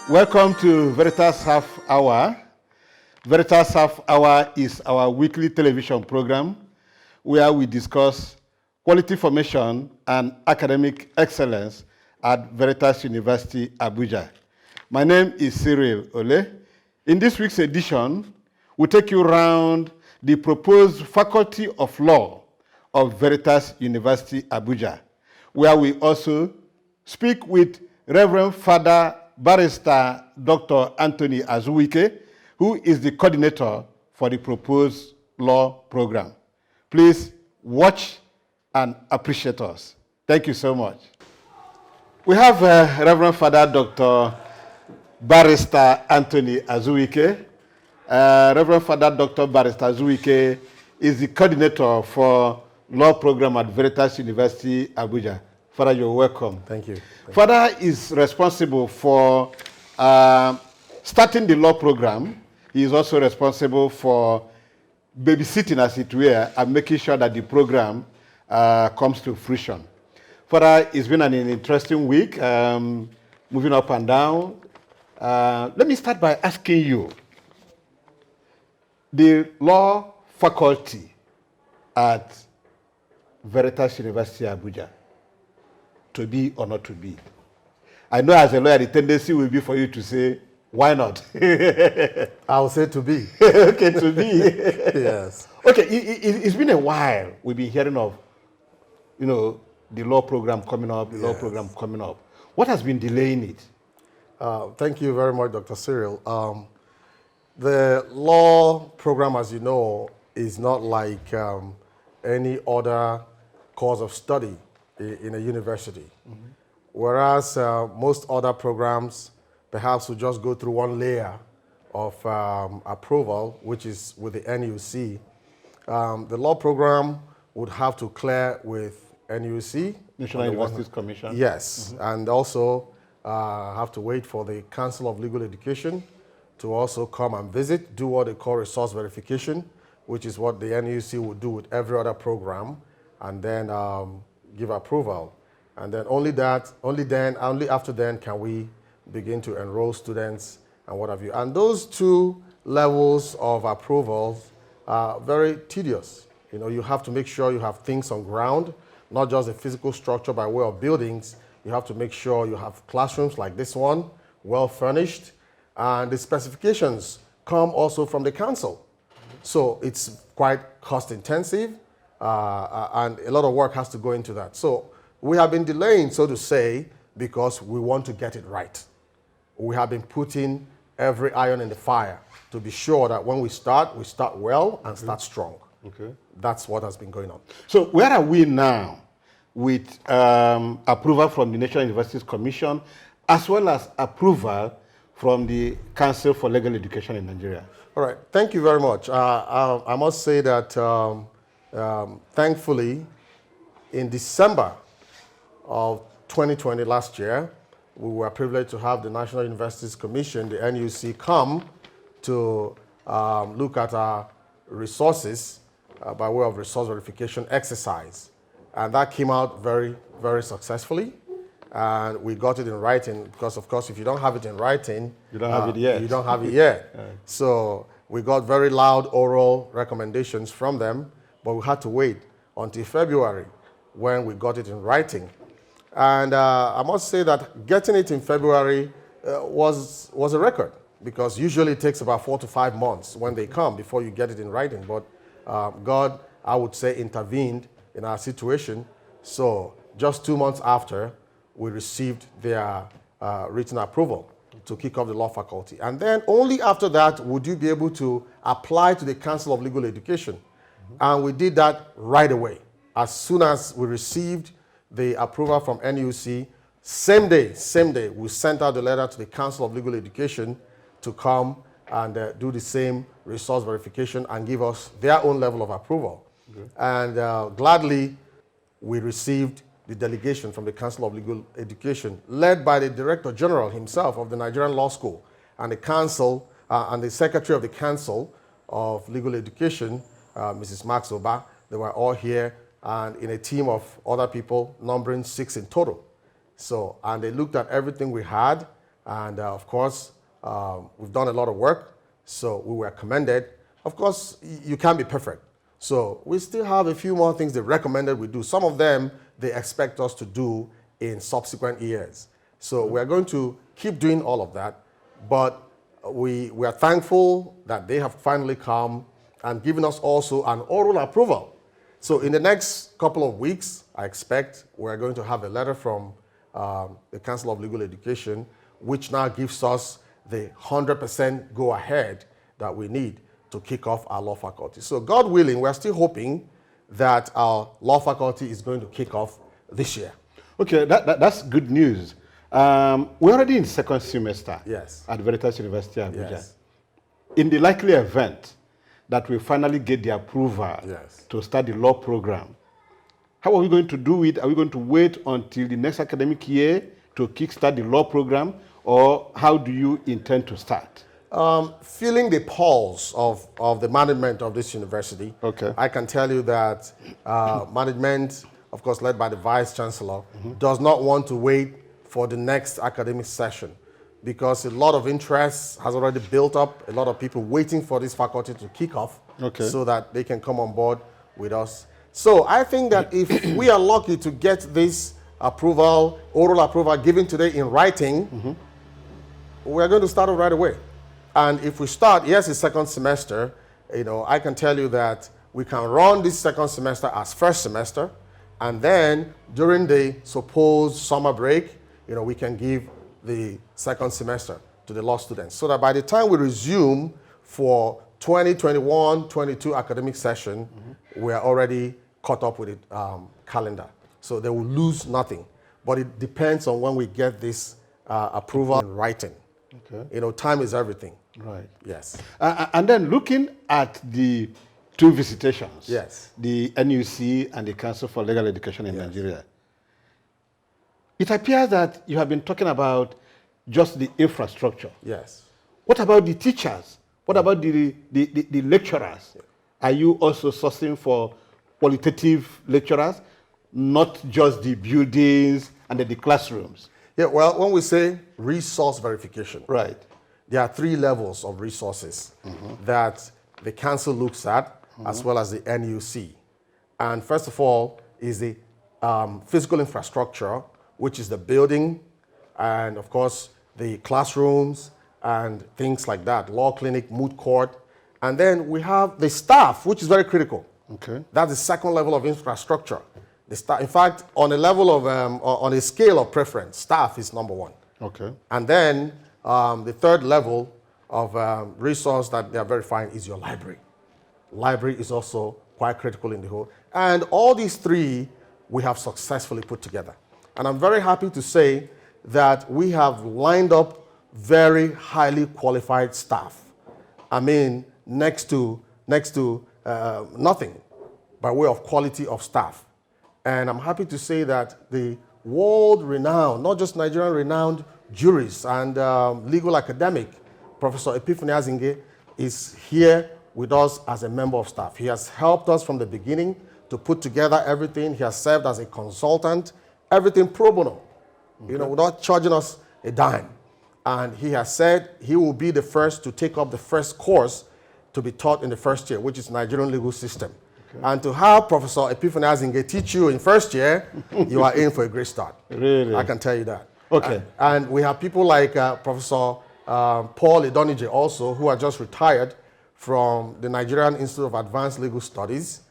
Welcome to Veritas Half Hour. Veritas Half Hour is our weekly television program where we discuss quality formation and academic excellence at Veritas University, Abuja. My name is Cyril Ole. In this week's edition, we'll take you around the proposed Faculty of Law of Veritas University, Abuja, where we also speak with Reverend Father Barista Dr. Anthony Azuike, who is the coordinator for the proposed law program. Please watch and appreciate us. Thank you so much. We have Reverend Father Dr. Barista Anthony Azuike. Reverend Father Dr. Barista Azuike is the coordinator for law program at Veritas University, Abuja. Father, you're welcome. Thank you. Father is responsible for starting the law program. He is also responsible for babysitting, as it were, and making sure that the program comes to fruition. Father, it's been an interesting week, moving up and down. Let me start by asking you, the law faculty at Veritas University, Abuja, to be or not to be? I know as a lawyer, the tendency will be for you to say, why not? I'll say to be. Okay, to be. Yes. Okay, it's been a while we've been hearing of, the law program coming up, the law program coming up. What has been delaying it? Thank you very much, Dr. Cyril. The law program, as you know, is not like any other course of study in a university. Mm-hmm. Whereas most other programs perhaps will just go through one layer of approval, which is with the NUC. The law program would have to clear with NUC. National Universities Commission. Yes, mm-hmm. And also have to wait for the Council of Legal Education to also come and visit, do what they call resource verification, which is what the NUC would do with every other program, and then give approval. And then only after then can we begin to enroll students and what have you. And those two levels of approvals are very tedious. You have to make sure you have things on ground, not just the physical structure by way of buildings. You have to make sure you have classrooms like this one, well furnished, and the specifications come also from the council. So it's quite cost intensive, and a lot of work has to go into that. So we have been delaying, so to say, because we want to get it right. We have been putting every iron in the fire to be sure that when we start well and start strong. Okay. That's what has been going on. So where are we now with approval from the National Universities Commission, as well as approval from the Council for Legal Education in Nigeria? All right, thank you very much. I must say that thankfully, in December of 2020, last year, we were privileged to have the National Universities Commission, the NUC, come to look at our resources by way of resource verification exercise. And that came out very, very successfully. And we got it in writing because, of course, if you don't have it in writing, you don't have it yet. You don't have it yet. So we got very loud oral recommendations from them, but we had to wait until February when we got it in writing. And I must say that getting it in February was a record, because usually it takes about 4 to 5 months when they come before you get it in writing. But God, I would say, intervened in our situation. So just 2 months after, we received their written approval to kick off the law faculty. And then only after that would you be able to apply to the Council of Legal Education. Mm-hmm. And we did that right away. As soon as we received the approval from NUC, same day, we sent out the letter to the Council of Legal Education to come and do the same resource verification and give us their own level of approval. Okay. And gladly, we received the delegation from the Council of Legal Education, led by the Director General himself of the Nigerian Law School, and the Council, and the Secretary of the Council of Legal Education, Mrs. Max Oba. They were all here, and in a team of other people, numbering 6 in total. So, and they looked at everything we had, And of course, we've done a lot of work, so we were commended. Of course, you can't be perfect. So we still have a few more things they recommended we do. Some of them they expect us to do in subsequent years. So we're going to keep doing all of that, but we are thankful that they have finally come and given us also an oral approval. So in the next couple of weeks, I expect we're going to have a letter from the Council of Legal Education, which now gives us the 100% go-ahead that we need to kick off our law faculty. So God willing, we're still hoping that our law faculty is going to kick off this year. Okay, that's good news. We're already in second semester at Veritas University, Abuja. Yes. In the likely event that we finally get the approval to start the law program, how are we going to do it? Are we going to wait until the next academic year to kickstart the law program, or how do you intend to start? Feeling the pulse of the management of this university, I can tell you that management, of course led by the Vice Chancellor, does not want to wait for the next academic session, because a lot of interest has already built up, a lot of people waiting for this faculty to kick off so that they can come on board with us. So I think that if we are lucky to get this approval, oral approval given today in writing, we're going to start it right away. And if we start, yes, it's second semester, I can tell you that we can run this second semester as first semester, and then during the supposed summer break, we can give the second semester to the law students, so that by the time we resume for 2021-22 academic session, we are already caught up with the calendar. So they will lose nothing. But it depends on when we get this approval in writing. Time is everything. Right. Yes. And then looking at the two visitations, the NUC and the Council for Legal Education in Nigeria, it appears that you have been talking about just the infrastructure. Yes. What about the teachers? What about the lecturers? Are you also sourcing for qualitative lecturers, not just the buildings and the classrooms? Yeah, well, when we say resource verification, right, there are three levels of resources that the council looks at, as well as the NUC. And first of all is the physical infrastructure, which is the building, and of course the classrooms and things like that, law clinic, moot court. And then we have the staff, which is very critical. That's the second level of infrastructure. The staff, in fact, on a level of, on a scale of preference, staff is number one. And then the third level of resource that they are verifying is your library. Library is also quite critical in the whole. And all these three we have successfully put together. And I'm very happy to say that we have lined up very highly qualified staff. I mean, next to nothing by way of quality of staff. And I'm happy to say that the world-renowned, not just Nigerian-renowned jurist and legal academic, Professor Epiphany Azuike, is here with us as a member of staff. He has helped us from the beginning to put together everything. He has served as a consultant, everything pro bono, without charging us a dime. And he has said he will be the first to take up the first course to be taught in the first year, which is Nigerian legal system. And to have Professor Epiphany Azuike teach you in first year, you are in for a great start. Really? I can tell you that. And we have people like Professor Paul Idonije also, who are just retired from the Nigerian Institute of Advanced Legal Studies.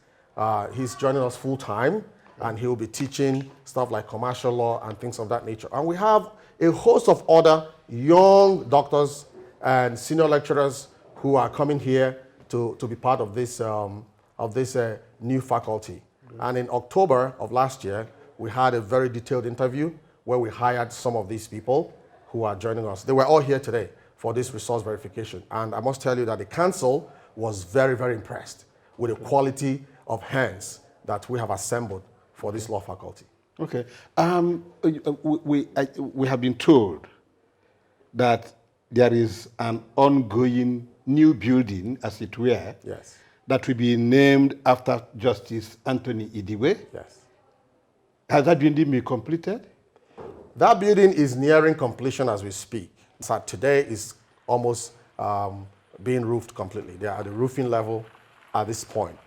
He's joining us full time, and he will be teaching stuff like commercial law and things of that nature. And we have a host of other young doctors and senior lecturers who are coming here to be part of this new faculty. And in October of last year, we had a very detailed interview where we hired some of these people who are joining us. They were all here today for this resource verification. And I must tell you that the council was very, very impressed with the quality of hands that we have assembled for this law faculty. We have been told that there is an ongoing new building, as it were, that will be named after Justice Anthony Idiwe. Has that building been completed? That building is nearing completion as we speak. So today is almost being roofed completely. They are at the roofing level at this point.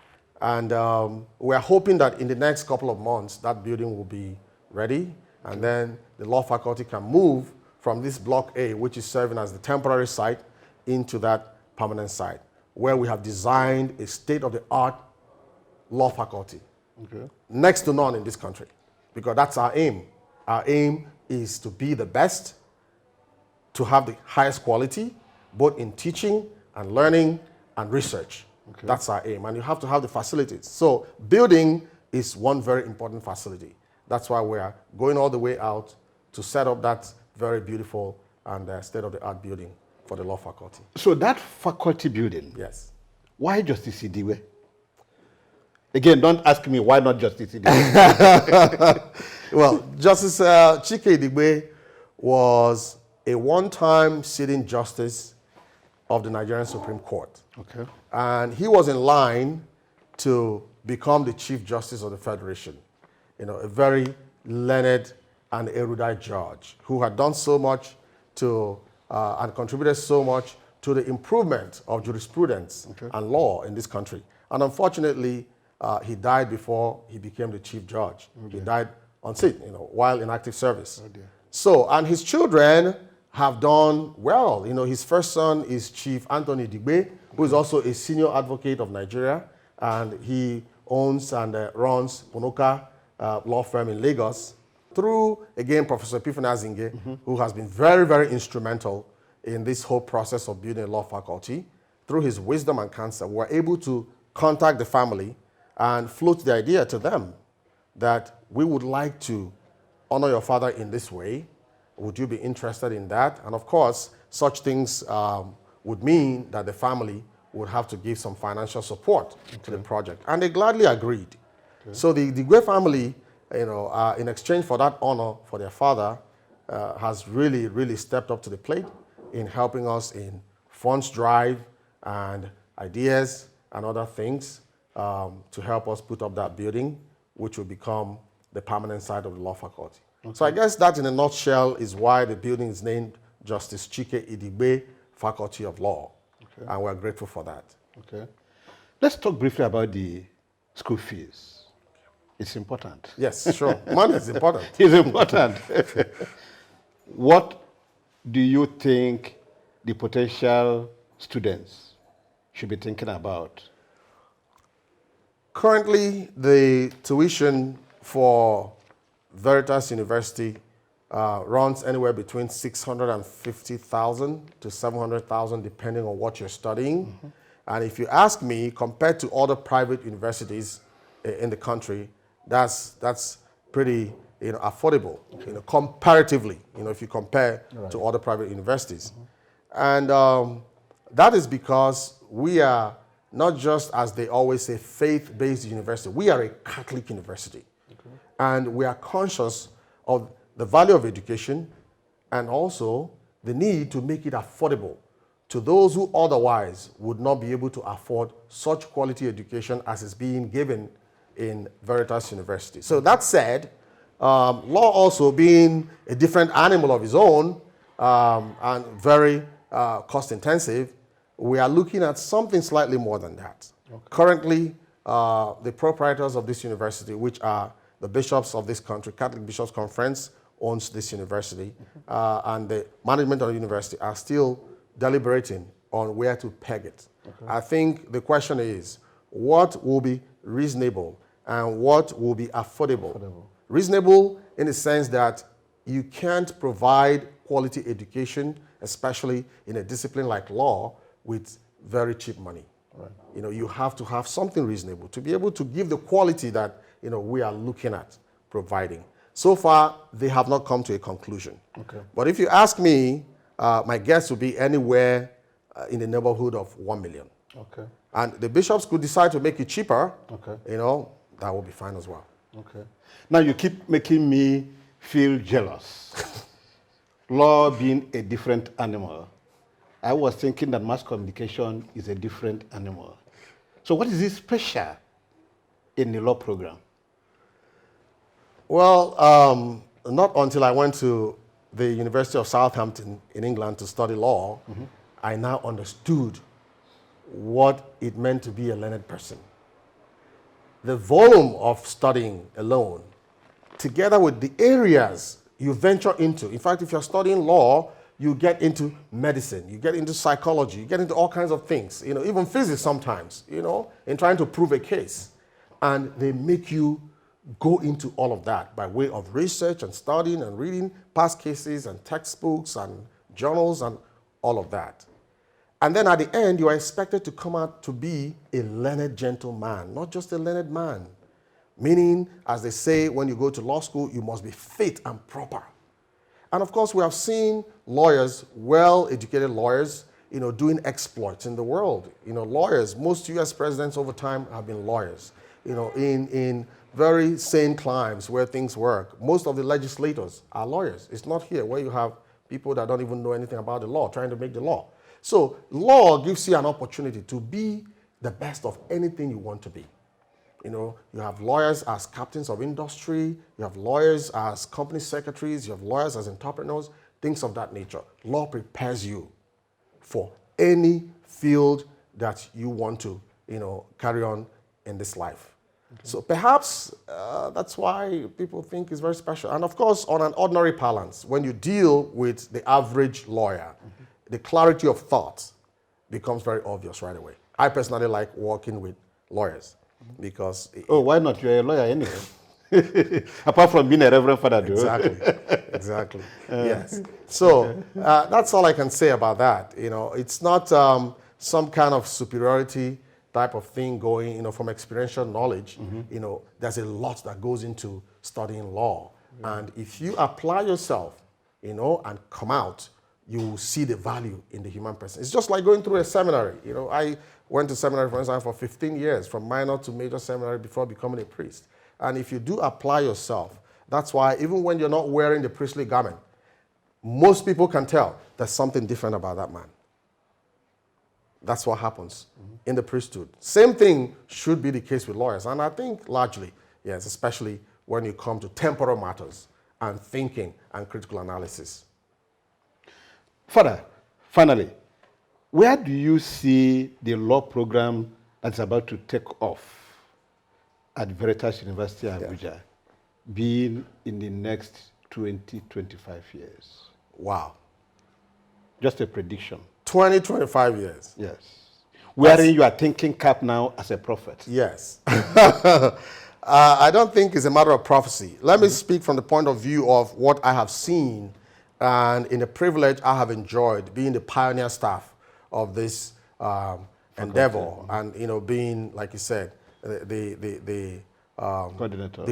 And we're hoping that in the next couple of months, that building will be ready. And then the law faculty can move from this block A, which is serving as the temporary site, into that permanent site, where we have designed a state-of-the-art law faculty. Next to none in this country, because that's our aim. Our aim is to be the best, to have the highest quality, both in teaching and learning and research. That's our aim, and you have to have the facilities. So building is one very important facility. That's why we are going all the way out to set up that very beautiful and state-of-the-art building for the law faculty. So that faculty building, Yes. why Justice Idiwe? Again, don't ask me why not Justice Idiwe. Well, Justice Chike Idigbe was a one-time sitting justice of the Nigerian Supreme Court. Okay. And he was in line to become the Chief Justice of the Federation. You know, a very learned and erudite judge who had done so much to, and contributed so much to the improvement of jurisprudence and law in this country. And unfortunately, he died before he became the Chief Judge. He died on seat, you know, while in active service. So, and his children have done well. You know, his first son is Chief Anthony Digbe, who is also a senior advocate of Nigeria, and he owns and runs Ponoka law firm in Lagos, through, again, Professor Epiphany Azinge, who has been very, very instrumental in this whole process of building a law faculty. Through his wisdom and counsel, we're able to contact the family and float the idea to them that we would like to honor your father in this way. Would you be interested in that? And of course, such things would mean that the family would have to give some financial support to the project. And they gladly agreed. So the Digwe family, you know, in exchange for that honor for their father, has really, really stepped up to the plate in helping us in funds drive and ideas and other things to help us put up that building, which will become the permanent site of the law faculty. So I guess that in a nutshell is why the building is named Justice Chike Idigbe Faculty of Law. And we're grateful for that. Let's talk briefly about the school fees. It's important. Yes, sure. Money is important. It's important. What do you think the potential students should be thinking about? Currently, the tuition for VERITAS University runs anywhere between 650,000 to 700,000, depending on what you're studying. And if you ask me, compared to other private universities in the country, that's pretty, you know, affordable, you know, comparatively, you know, if you compare to other private universities. And that is because we are not just, as they always say, faith-based university. We are a Catholic university. And we are conscious of the value of education and also the need to make it affordable to those who otherwise would not be able to afford such quality education as is being given in VERITAS University. So that said, law also being a different animal of its own and very cost intensive, we are looking at something slightly more than that. Currently, the proprietors of this university, which are the bishops of this country, Catholic Bishops Conference owns this university, and the management of the university are still deliberating on where to peg it. I think the question is, what will be reasonable and what will be affordable? Reasonable in the sense that you can't provide quality education, especially in a discipline like law, with very cheap money. You know, you have to have something reasonable to be able to give the quality that, you know, we are looking at providing. So far, they have not come to a conclusion. But if you ask me, my guess would be anywhere in the neighborhood of 1 million. And the bishops could decide to make it cheaper. You know, that will be fine as well. Now you keep making me feel jealous. Law being a different animal. I was thinking that mass communication is a different animal. So what is it special in the law program? Well, not until I went to the University of Southampton in England to study law, I now understood what it meant to be a learned person. The volume of studying alone, together with the areas you venture into. In fact, if you're studying law, you get into medicine, you get into psychology, you get into all kinds of things, even physics sometimes, in trying to prove a case. And they make you go into all of that by way of research and studying and reading past cases and textbooks and journals and all of that. And then at the end, you are expected to come out to be a learned gentleman, not just a learned man. Meaning, as they say, when you go to law school, you must be fit and proper. And of course, we have seen lawyers, well-educated lawyers, doing exploits in the world. Lawyers, most US presidents over time have been lawyers. In very sane climes where things work, most of the legislators are lawyers. It's not here where you have people that don't even know anything about the law, trying to make the law. So law gives you an opportunity to be the best of anything you want to be. You have lawyers as captains of industry, you have lawyers as company secretaries, you have lawyers as entrepreneurs, things of that nature. Law prepares you for any field that you want to, carry on in this life. Okay. So perhaps that's why people think it's very special. And of course, on an ordinary parlance, when you deal with the average lawyer, the clarity of thought becomes very obvious right away. I personally like working with lawyers because... why not? You're a lawyer anyway. Apart from being a reverend father, Exactly. Yes. So that's all I can say about that. It's not some kind of superiority type of thing going, from experiential knowledge. There's a lot that goes into studying law. And if you apply yourself, and come out, you will see the value in the human person. It's just like going through a seminary. I went to seminary, for instance, for 15 years, from minor to major seminary before becoming a priest. And if you do apply yourself, that's why even when you're not wearing the priestly garment, most people can tell there's something different about that man. That's what happens in the priesthood. Same thing should be the case with lawyers. And I think largely, yes, especially when you come to temporal matters and thinking and critical analysis. Father, finally, where do you see the law program that's about to take off at Veritas University, Abuja, being in the next 20, 25 years? Wow. Just a prediction. 20, 25 years. Yes. Wherein you are thinking cap now as a prophet. Yes. I don't think it's a matter of prophecy. Let me speak from the point of view of what I have seen and in the privilege I have enjoyed being the pioneer staff of this endeavor and, being, like you said, the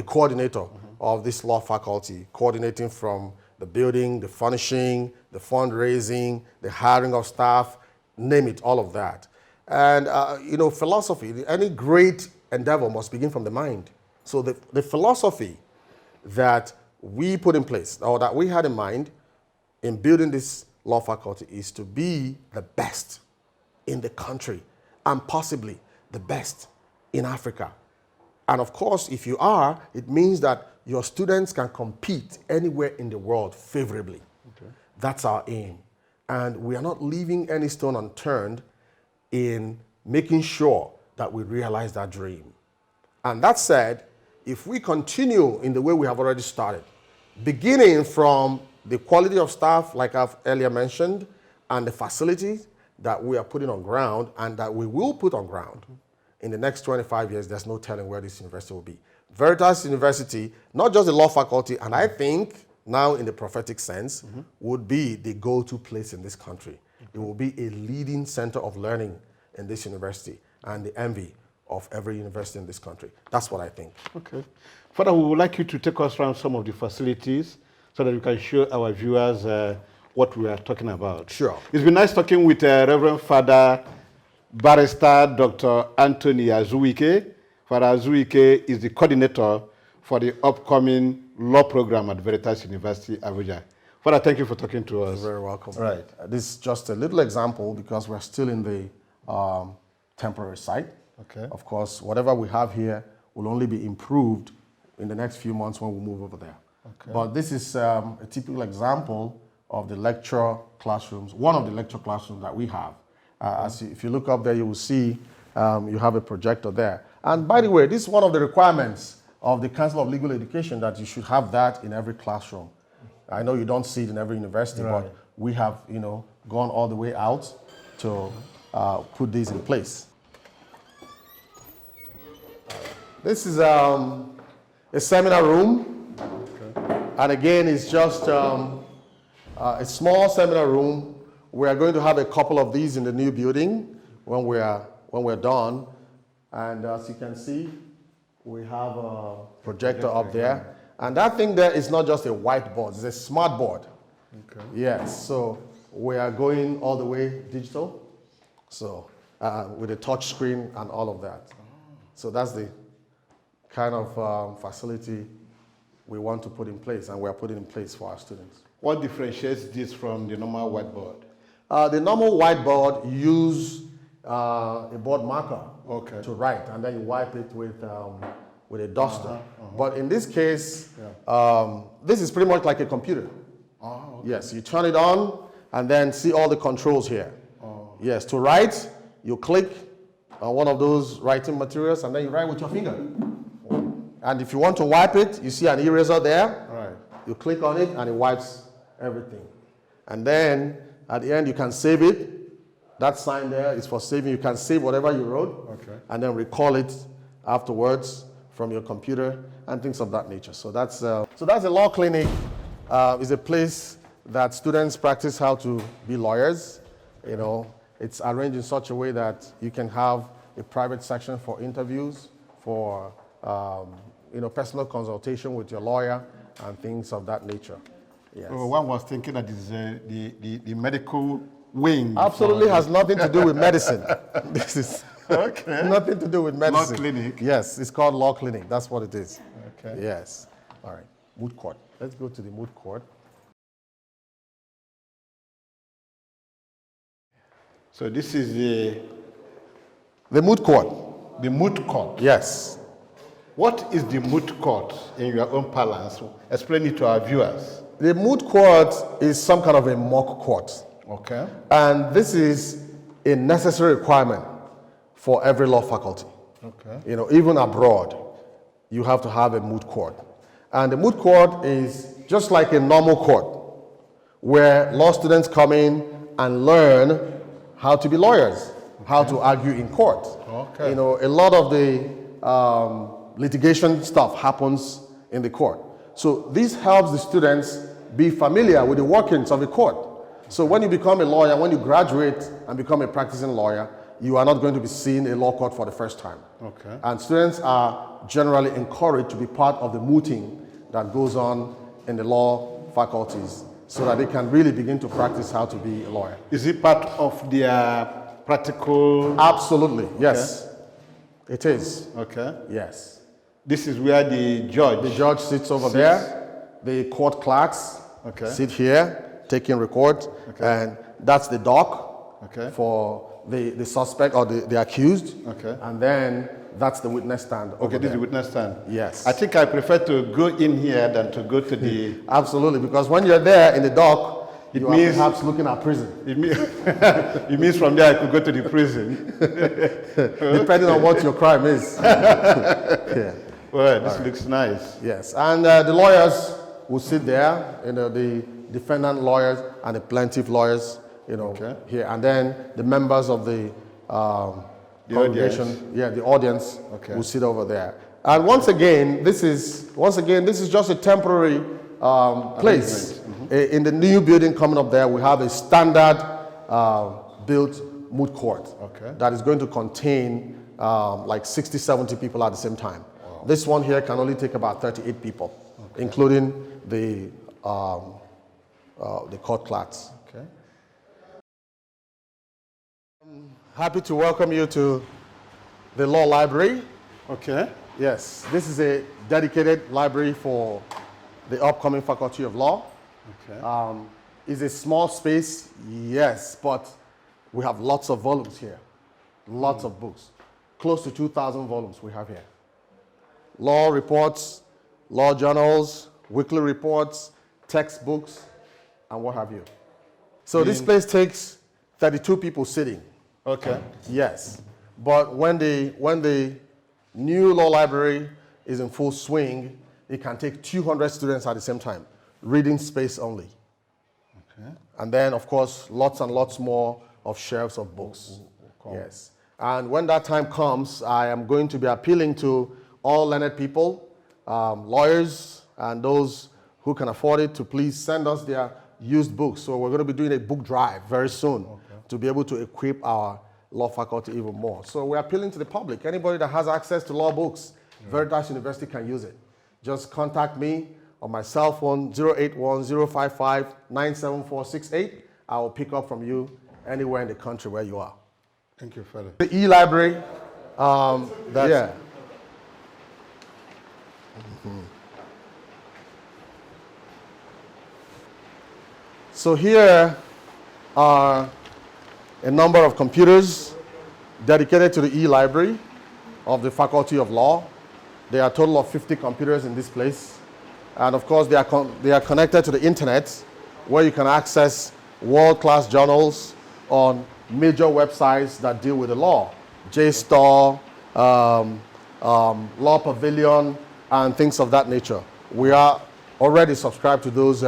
coordinator of this law faculty, coordinating from the building, the furnishing, the fundraising, the hiring of staff, name it, all of that. And, philosophy, any great endeavor must begin from the mind. So the philosophy that we put in place, or that we had in mind in building this law faculty, is to be the best in the country and possibly the best in Africa. And of course, if you are, it means that your students can compete anywhere in the world favorably. Okay. That's our aim. And we are not leaving any stone unturned in making sure that we realize that dream. And that said, if we continue in the way we have already started, beginning from the quality of staff, like I've earlier mentioned, and the facilities that we are putting on ground and that we will put on ground, in the next 25 years, there's no telling where this university will be. Veritas University, not just the law faculty, and I think now in the prophetic sense, would be the go-to place in this country. It will be a leading center of learning in this university and the envy of every university in this country. That's what I think. Okay. Father, we would like you to take us around some of the facilities so that we can show our viewers what we are talking about. Sure. It's been nice talking with Reverend Father Barista Dr. Anthony Azuike. Father Azuike is the coordinator for the upcoming law program at Veritas University, Abuja. Father, thank you for talking to us. You're very welcome. All right. This is just a little example because we're still in the temporary site. Okay. Of course, whatever we have here will only be improved in the next few months when we move over there. Okay. But this is a typical example of the lecture classrooms, one of the lecture classrooms that we have. If you look up there, you will see you have a projector there. And by the way, this is one of the requirements of the Council of Legal Education, that you should have that in every classroom. I know you don't see it in every university, but we have, gone all the way out to put these in place. This is a seminar room, and again, it's just a small seminar room. We are going to have a couple of these in the new building when we're done, and as you can see, we have a projector up there, and that thing there is not just a whiteboard; it's a smart board. Okay. Yes, so we are going all the way digital, so with a touch screen and all of that. So that's the kind of facility we want to put in place, and we are putting in place for our students. What differentiates this from the normal whiteboard? The normal whiteboard, you use a board marker to write, and then you wipe it with a duster. But in this case, this is pretty much like a computer. Yes, you turn it on and then see all the controls here. Yes, to write, you click on one of those writing materials, and then you write with your finger. And if you want to wipe it, you see an eraser there. Right. You click on it, and it wipes everything. And then at the end, you can save it. That sign there is for saving. You can save whatever you wrote, and then recall it afterwards from your computer and things of that nature. So that's a law clinic. Is a place that students practice how to be lawyers. It's arranged in such a way that you can have a private section for interviews, for personal consultation with your lawyer and things of that nature. Yes. So one was thinking that this is the medical wing. Absolutely has nothing to do with medicine. This is nothing to do with medicine. Law clinic. Yes, it's called law clinic. That's what it is. Okay. Yes. All right. Moot court. Let's go to the moot court. So this is the moot court. The moot court. Yes. What is the moot court in your own parlance? Explain it to our viewers. The moot court is some kind of a mock court. Okay. And this is a necessary requirement for every law faculty. Okay. Even abroad, you have to have a moot court. And the moot court is just like a normal court, where law students come in and learn how to be lawyers, how to argue in court. Okay. A lot of the litigation stuff happens in the court. So this helps the students be familiar with the workings of a court. So when you become a lawyer, when you graduate and become a practicing lawyer, you are not going to be seeing a law court for the first time. Okay. And students are generally encouraged to be part of the mooting that goes on in the law faculties, so that they can really begin to practice how to be a lawyer. Is it part of their practical? Absolutely, yes. Okay. It is. Okay. Yes. This is where the judge sits over there. The court clerks sit here, taking record, and that's the dock for the suspect or the accused. Okay. And then that's the witness stand. Okay, this is the witness stand. Yes. I think I prefer to go in here than to go to the... Absolutely, because when you're there in the dock, you are perhaps looking at prison. It means from there I could go to the prison. Depending on what your crime is. Yeah. Well, this looks nice. Yes, and the lawyers will sit there, the defendant lawyers and the plaintiff lawyers, here. And then the members of the congregation, the audience will sit over there. And once again, this is just a temporary place. In the new building coming up there, we have a standard built moot court that is going to contain like 60, 70 people at the same time. Wow. This one here can only take about 38 people, including the court clerks. Okay. Happy to welcome you to the law library. Okay. Yes, this is a dedicated library for the upcoming Faculty of Law. Okay. It's a small space, yes, but we have lots of volumes here. Lots of books. Close to 2,000 volumes we have here. Law reports, law journals, weekly reports, textbooks, and what have you. So this place takes 32 people sitting. Okay. Yes. But when the new law library is in full swing, it can take 200 students at the same time, reading space only. Okay. And then, of course, lots and lots more of shelves of books. Yes. And when that time comes, I am going to be appealing to all learned people, lawyers, and those who can afford it to please send us their used books. So we're going to be doing a book drive very soon to be able to equip our law faculty even more. So we're appealing to the public. Anybody that has access to law books, Veritas University can use it. Just contact me on my cell phone, 081-055-97468. I will pick up from you anywhere in the country where you are. Thank you, Father. The e-library, That's So here are a number of computers dedicated to the e-library of the Faculty of Law. There are a total of 50 computers in this place. And of course, they are connected to the internet, where you can access world-class journals on major websites that deal with the law. JSTOR, Law Pavilion, and things of that nature. We are already subscribed to those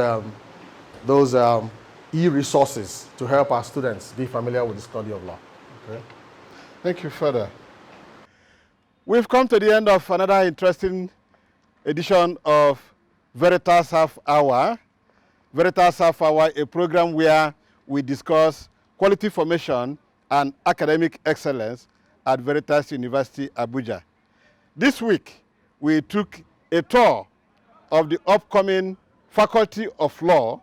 e-resources to help our students be familiar with the study of law. okay. Thank you, Father. We've come to the end of another interesting edition of Veritas Half Hour. Veritas Half Hour, a program where we discuss quality formation and academic excellence at Veritas University, Abuja. This week, we took a tour of the upcoming Faculty of Law,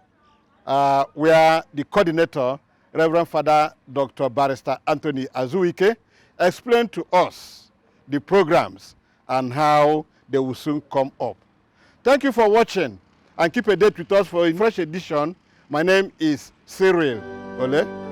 where the coordinator, Reverend Father Dr. Barista Anthony Azuike, explained to us the programs and how they will soon come up. Thank you for watching, and keep a date with us for a fresh edition. My name is Cyril Ole.